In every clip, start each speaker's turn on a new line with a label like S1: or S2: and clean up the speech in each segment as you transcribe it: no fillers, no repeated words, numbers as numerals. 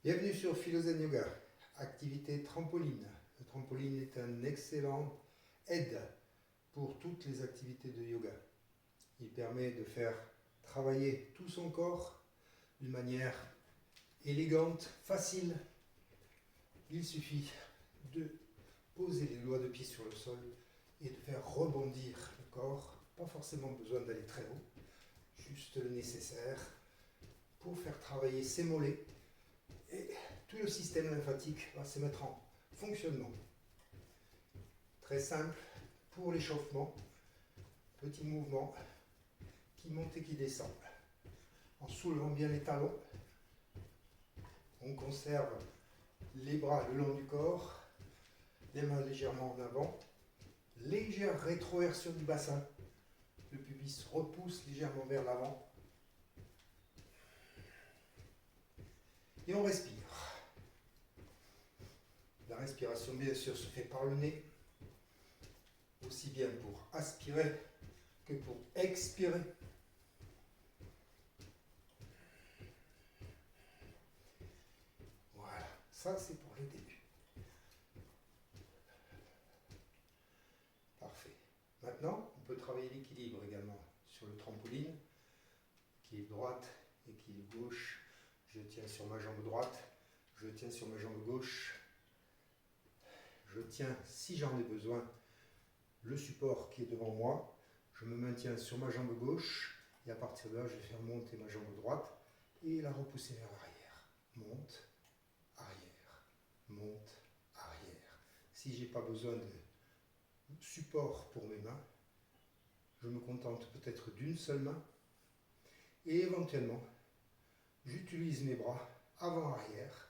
S1: Bienvenue sur Philozen Yoga, activité trampoline. Le trampoline est un excellent aide pour toutes les activités de yoga. Il permet de faire travailler tout son corps d'une manière élégante, facile. Il suffit de poser les doigts de pied sur le sol et de faire rebondir le corps. Pas forcément besoin d'aller très haut, juste le nécessaire pour faire travailler ses mollets. Et tout le système lymphatique va se mettre en fonctionnement. Très simple pour l'échauffement. Petit mouvement qui monte et qui descend. En soulevant bien les talons, on conserve les bras le long du corps, les mains légèrement en avant, légère rétroversion du bassin. Le pubis repousse légèrement vers l'avant. Et on respire. La respiration, bien sûr, se fait par le nez, aussi bien pour aspirer que pour expirer. Voilà, ça c'est pour le début. Parfait. Maintenant, on peut travailler l'équilibre également sur le trampoline, équilibre droite, équilibre gauche. Je tiens sur ma jambe droite, je tiens sur ma jambe gauche. Je tiens, si j'en ai besoin, le support qui est devant moi. Je me maintiens sur ma jambe gauche et à partir de là, je vais faire monter ma jambe droite et la repousser vers l'arrière. Monte, arrière, monte, arrière. Si je n'ai pas besoin de support pour mes mains, je me contente peut-être d'une seule main et éventuellement, j'utilise mes bras avant-arrière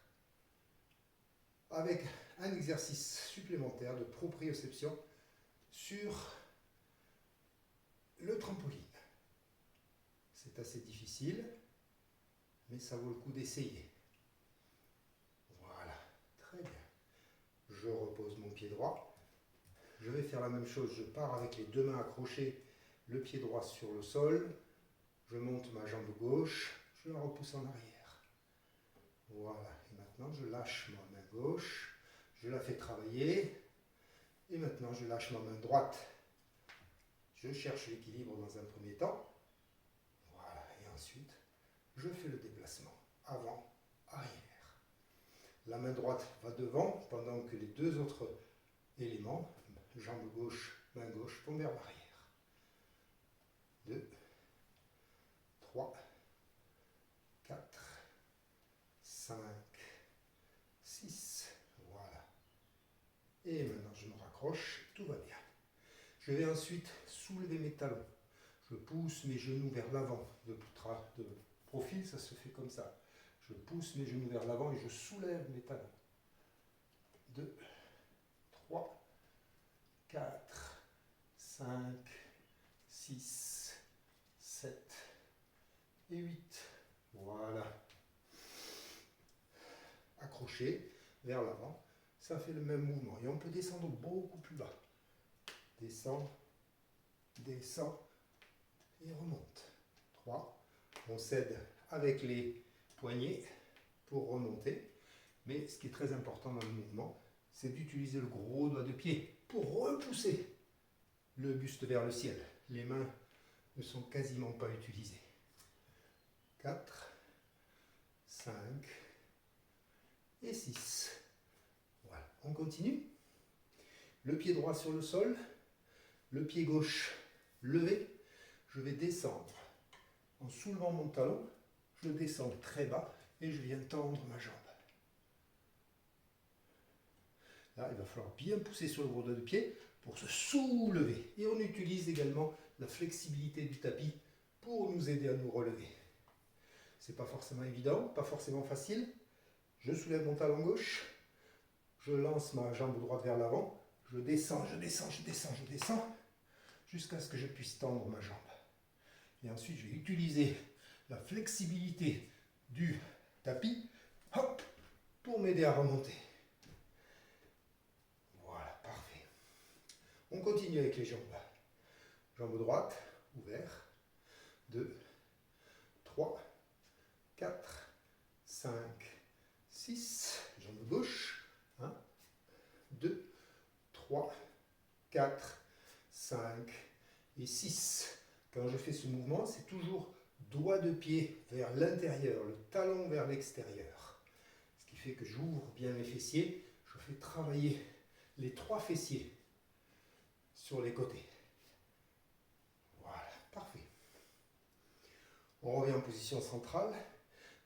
S1: avec un exercice supplémentaire de proprioception sur le trampoline. C'est assez difficile, mais ça vaut le coup d'essayer. Voilà, très bien. Je repose mon pied droit. Je vais faire la même chose, je pars avec les deux mains accrochées, le pied droit sur le sol. Je monte ma jambe gauche, je la repousse en arrière. Voilà, et maintenant je lâche ma main gauche, je la fais travailler. Et maintenant je lâche ma main droite. Je cherche l'équilibre dans un premier temps. Voilà, et ensuite je fais le déplacement avant, arrière. La main droite va devant pendant que les deux autres éléments, jambe gauche, main gauche, vont vers l'arrière. 2, 3, 4, 5, 6, voilà. Et maintenant je me raccroche, tout va bien. Je vais ensuite soulever mes talons. Je pousse mes genoux vers l'avant. De profil, ça se fait comme ça. Je pousse mes genoux vers l'avant et je soulève mes talons. 2, 3, 4, 5, 6, 7 et 8. Voilà. Accroché vers l'avant. Ça fait le même mouvement. Et on peut descendre beaucoup plus bas. Descend, descend et remonte. 3. On s'aide avec les poignets pour remonter. Mais ce qui est très important dans le mouvement, c'est d'utiliser le gros doigt de pied pour repousser le buste vers le ciel. Les mains ne sont quasiment pas utilisées. 4, 5 et 6. Voilà, on continue. Le pied droit sur le sol, le pied gauche levé. Je vais descendre. En soulevant mon talon, je descends très bas et je viens tendre ma jambe. Là, il va falloir bien pousser sur le gros doigt de pied pour se soulever. Et on utilise également la flexibilité du tapis pour nous aider à nous relever. C'est pas forcément évident, pas forcément facile. Je soulève mon talon gauche, je lance ma jambe droite vers l'avant, je descends, je descends, je descends, je descends, jusqu'à ce que je puisse tendre ma jambe. Et ensuite, je vais utiliser la flexibilité du tapis, hop, pour m'aider à remonter. Voilà, parfait. On continue avec les jambes. Jambe droite, ouvert. 2, 3, 4, 5, 6, jambe gauche, 1, 2, 3, 4, 5 et 6. Quand je fais ce mouvement, c'est toujours doigt de pied vers l'intérieur, le talon vers l'extérieur. Ce qui fait que j'ouvre bien mes fessiers, je fais travailler les 3 fessiers sur les côtés. Voilà, parfait. On revient en position centrale.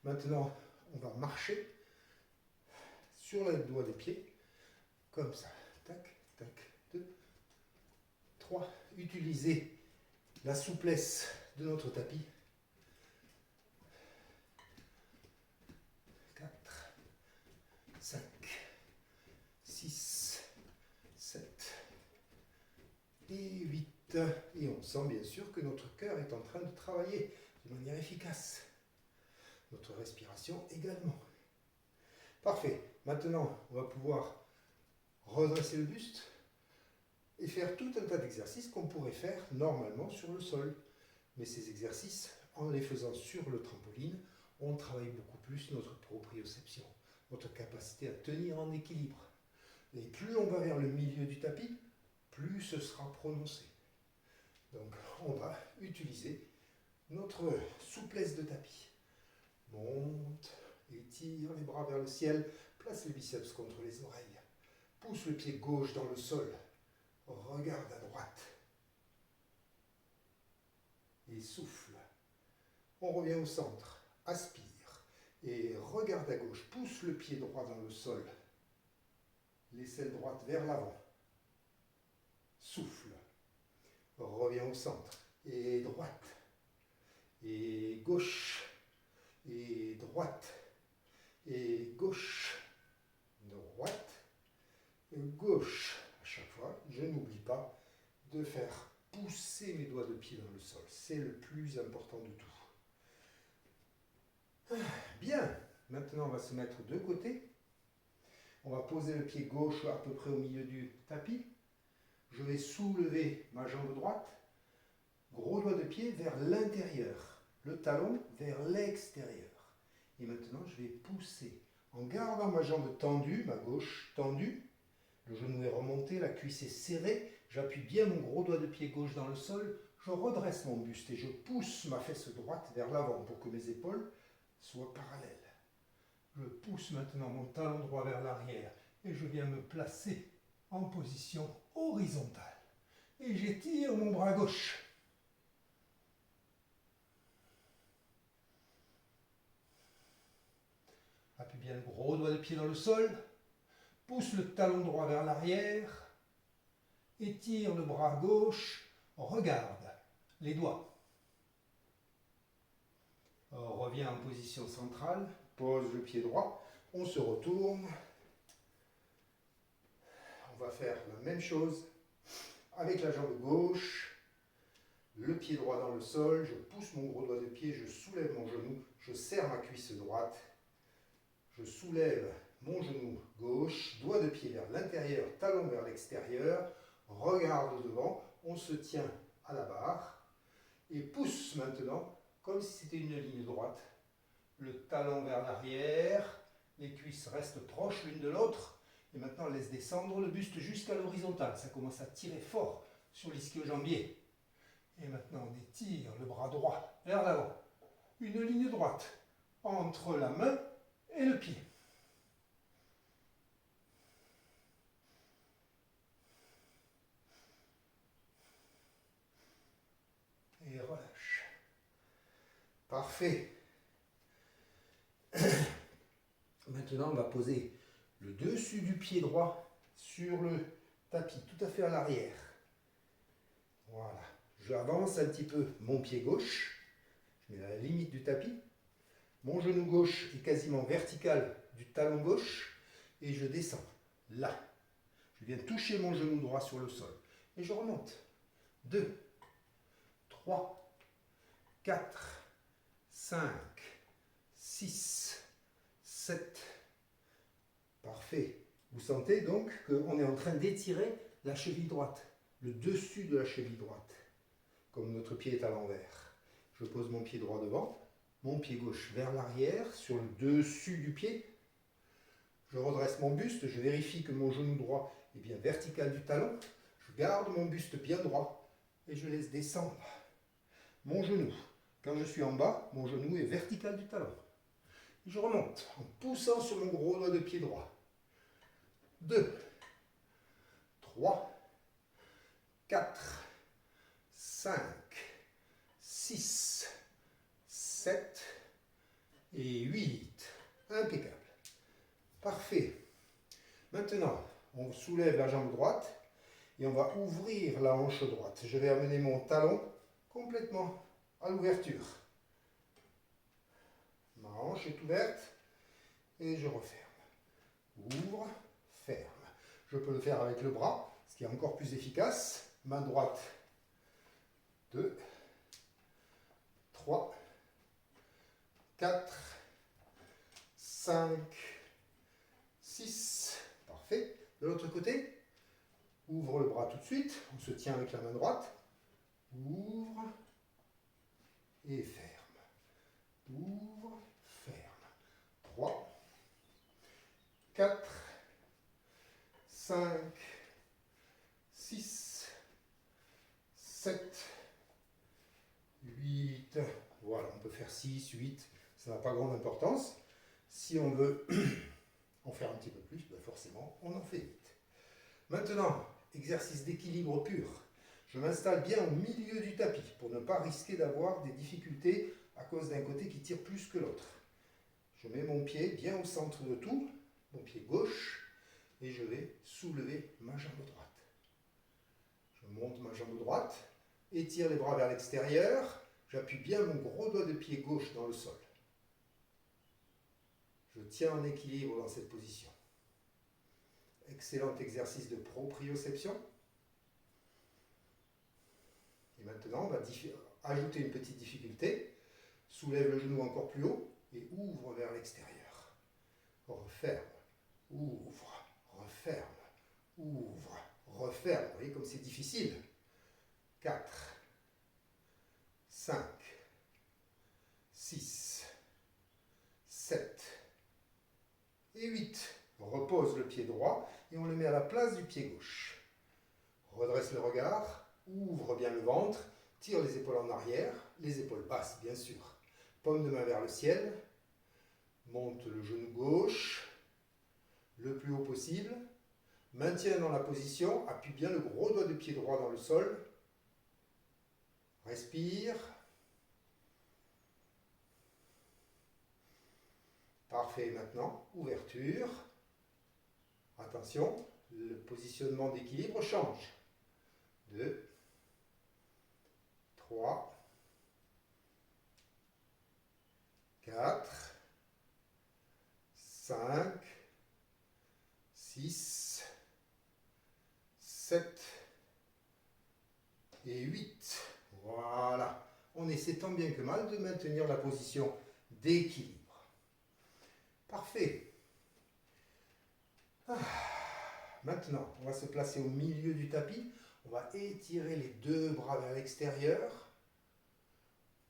S1: Maintenant, on va marcher sur les doigts des pieds, comme ça. Tac, tac, 2, 3. Utilisez la souplesse de notre tapis. 4, 5, 6, 7 et 8. Et on sent bien sûr que notre cœur est en train de travailler de manière efficace. Notre respiration également. Parfait. Maintenant, on va pouvoir redresser le buste et faire tout un tas d'exercices qu'on pourrait faire normalement sur le sol. Mais ces exercices, en les faisant sur le trampoline, on travaille beaucoup plus notre proprioception, notre capacité à tenir en équilibre. Et plus on va vers le milieu du tapis, plus ce sera prononcé. Donc on va utiliser notre souplesse de tapis. Monte, étire les bras vers le ciel, place les biceps contre les oreilles. Pousse le pied gauche dans le sol. Regarde à droite. Et souffle. On revient au centre. Aspire. Et regarde à gauche. Pousse le pied droit dans le sol. L'aisselle droite vers l'avant. Souffle. Reviens au centre. Et droite. Et gauche. Et droite. Et gauche. Droite. Et gauche. À chaque fois, je n'oublie pas de faire pousser mes doigts de pied dans le sol. C'est le plus important de tout. Bien. Maintenant, on va se mettre de côté. On va poser le pied gauche à peu près au milieu du tapis. Je vais soulever ma jambe droite. Gros doigt de pied vers l'intérieur. Le talon vers l'extérieur. Et maintenant, je vais pousser en gardant ma jambe tendue, ma gauche tendue. Le genou est remonté, la cuisse est serrée. J'appuie bien mon gros doigt de pied gauche dans le sol. Je redresse mon buste et je pousse ma fesse droite vers l'avant pour que mes épaules soient parallèles. Je pousse maintenant mon talon droit vers l'arrière et je viens me placer en position horizontale. Et j'étire mon bras gauche. Appuie bien le gros doigt de pied dans le sol. Pousse le talon droit vers l'arrière. Étire le bras gauche. Regarde les doigts. On revient en position centrale. Pose le pied droit. On se retourne. On va faire la même chose avec la jambe gauche. Le pied droit dans le sol. Je pousse mon gros doigt de pied. Je soulève mon genou. Je serre ma cuisse droite. Je soulève mon genou gauche, doigt de pied vers l'intérieur, talon vers l'extérieur, regarde devant, on se tient à la barre et pousse maintenant, comme si c'était une ligne droite, le talon vers l'arrière, les cuisses restent proches l'une de l'autre et maintenant on laisse descendre le buste jusqu'à l'horizontale, ça commence à tirer fort sur l'ischio-jambier. Et maintenant on étire le bras droit vers l'avant, une ligne droite entre la main et le pied. Et relâche. Parfait. Maintenant, on va poser le dessus du pied droit sur le tapis, tout à fait à l'arrière. Voilà. J'avance un petit peu mon pied gauche. Je mets à la limite du tapis. Mon genou gauche est quasiment vertical du talon gauche et je descends là. Je viens toucher mon genou droit sur le sol et je remonte. 2, 3, 4, 5, 6, 7. Parfait. Vous sentez donc qu'on est en train d'étirer la cheville droite, le dessus de la cheville droite, comme notre pied est à l'envers. Je pose mon pied droit devant. Mon pied gauche vers l'arrière, sur le dessus du pied. Je redresse mon buste, je vérifie que mon genou droit est bien vertical du talon. Je garde mon buste bien droit et je laisse descendre mon genou. Quand je suis en bas, mon genou est vertical du talon. Et je remonte en poussant sur mon gros doigt de pied droit. 2, 3, 4, 5, 6, 7 et 8. Impeccable. Parfait. Maintenant, on soulève la jambe droite et on va ouvrir la hanche droite. Je vais amener mon talon complètement à l'ouverture. Ma hanche est ouverte et je referme. Ouvre, ferme. Je peux le faire avec le bras, ce qui est encore plus efficace. Main droite. 2, 3, 4, 5, 6. Parfait. De l'autre côté, ouvre le bras tout de suite. On se tient avec la main droite. Ouvre et ferme. Ouvre, ferme. 3, 4, 5, 6, 7, 8. Voilà, on peut faire 6, 8. Ça n'a pas grande importance. Si on veut en faire un petit peu plus, ben forcément, on en fait 8. Maintenant, exercice d'équilibre pur. Je m'installe bien au milieu du tapis pour ne pas risquer d'avoir des difficultés à cause d'un côté qui tire plus que l'autre. Je mets mon pied bien au centre de tout, mon pied gauche, et je vais soulever ma jambe droite. Je monte ma jambe droite, étire les bras vers l'extérieur, j'appuie bien mon gros doigt de pied gauche dans le sol. Je tiens en équilibre dans cette position. Excellent exercice de proprioception. Et maintenant, on va ajouter une petite difficulté. Soulève le genou encore plus haut et ouvre vers l'extérieur. Referme, ouvre, referme, ouvre, referme. Vous voyez comme c'est difficile. 4, 5, 6, 7 et 8. On repose le pied droit et on le met à la place du pied gauche. Redresse le regard, ouvre bien le ventre, tire les épaules en arrière, les épaules basses bien sûr. Paume de main vers le ciel, monte le genou gauche, le plus haut possible, maintient dans la position, appuie bien le gros doigt de pied droit dans le sol, respire. Parfait, maintenant, ouverture. Attention, le positionnement d'équilibre change. 2, 3, 4, 5, 6, 7 et 8. Voilà. On essaie tant bien que mal de maintenir la position d'équilibre. Parfait. Maintenant, on va se placer au milieu du tapis. On va étirer les deux bras vers l'extérieur.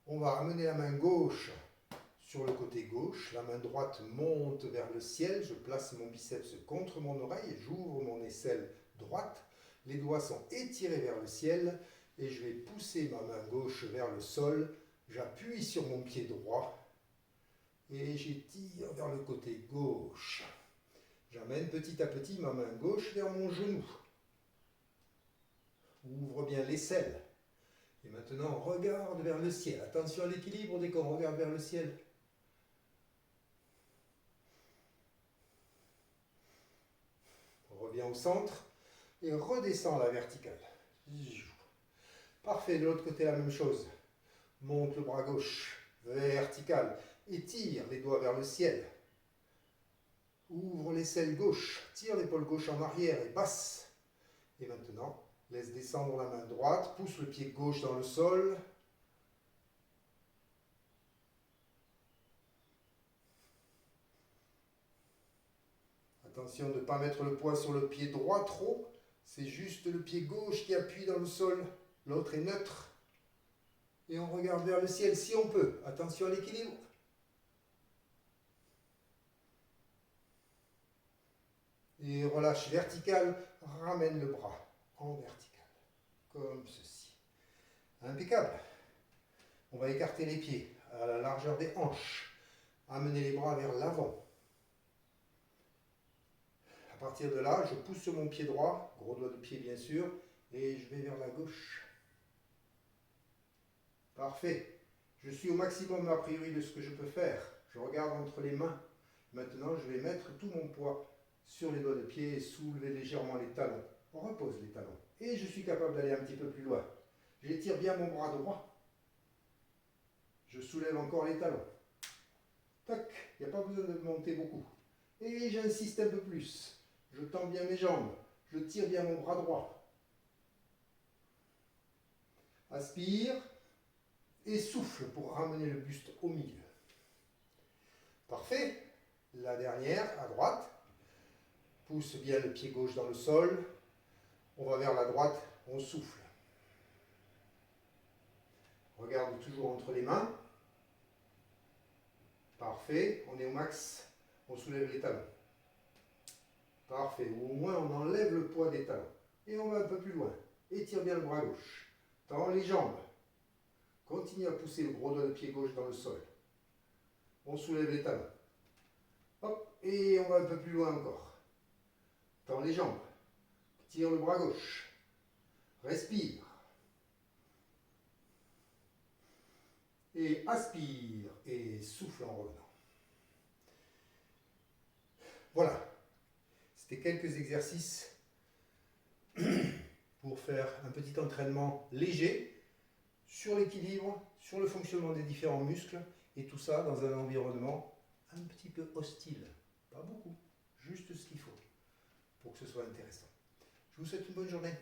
S1: On va amener la main gauche sur le côté gauche. La main droite monte vers le ciel. Je place mon biceps contre mon oreille et j'ouvre mon aisselle droite. Les doigts sont étirés vers le ciel et je vais pousser ma main gauche vers le sol. J'appuie sur mon pied droit et j'étire vers le côté gauche. J'amène petit à petit ma main gauche vers mon genou. Ouvre bien l'aisselle. Et maintenant, regarde vers le ciel. Attention à l'équilibre dès qu'on regarde vers le ciel. On revient au centre et redescend à la verticale. Parfait, de l'autre côté la même chose. Monte le bras gauche, vertical. Étire les doigts vers le ciel. Ouvre l'aisselle gauche, tire l'épaule gauche en arrière et basse. Et maintenant, laisse descendre la main droite, pousse le pied gauche dans le sol. Attention de ne pas mettre le poids sur le pied droit trop. C'est juste le pied gauche qui appuie dans le sol. L'autre est neutre. Et on regarde vers le ciel si on peut. Attention à l'équilibre. Et relâche vertical, ramène le bras en vertical, comme ceci. Impeccable. On va écarter les pieds à la largeur des hanches. Amener les bras vers l'avant. À partir de là, je pousse sur mon pied droit, gros doigt de pied bien sûr, et je vais vers la gauche. Parfait. Je suis au maximum a priori de ce que je peux faire. Je regarde entre les mains. Maintenant, je vais mettre tout mon poids sur les doigts de pied et soulever légèrement les talons. On repose les talons. Et je suis capable d'aller un petit peu plus loin. J'étire bien mon bras droit. Je soulève encore les talons. Tac, il n'y a pas besoin de monter beaucoup. Et j'insiste un peu plus. Je tends bien mes jambes. Je tire bien mon bras droit. Aspire et souffle pour ramener le buste au milieu. Parfait. La dernière, à droite. Pousse bien le pied gauche dans le sol. On va vers la droite, on souffle. Regarde toujours entre les mains. Parfait, on est au max. On soulève les talons. Parfait, ou au moins on enlève le poids des talons. Et on va un peu plus loin. Étire bien le bras gauche. Tends les jambes. Continue à pousser le gros doigt de pied gauche dans le sol. On soulève les talons. Hop, et on va un peu plus loin encore. Tends les jambes. Tire le bras gauche. Respire. Et aspire et souffle en revenant. Voilà. C'était quelques exercices pour faire un petit entraînement léger sur l'équilibre, sur le fonctionnement des différents muscles et tout ça dans un environnement un petit peu hostile. Pas beaucoup, juste ce qu'il faut pour que ce soit intéressant. Je vous souhaite une bonne journée.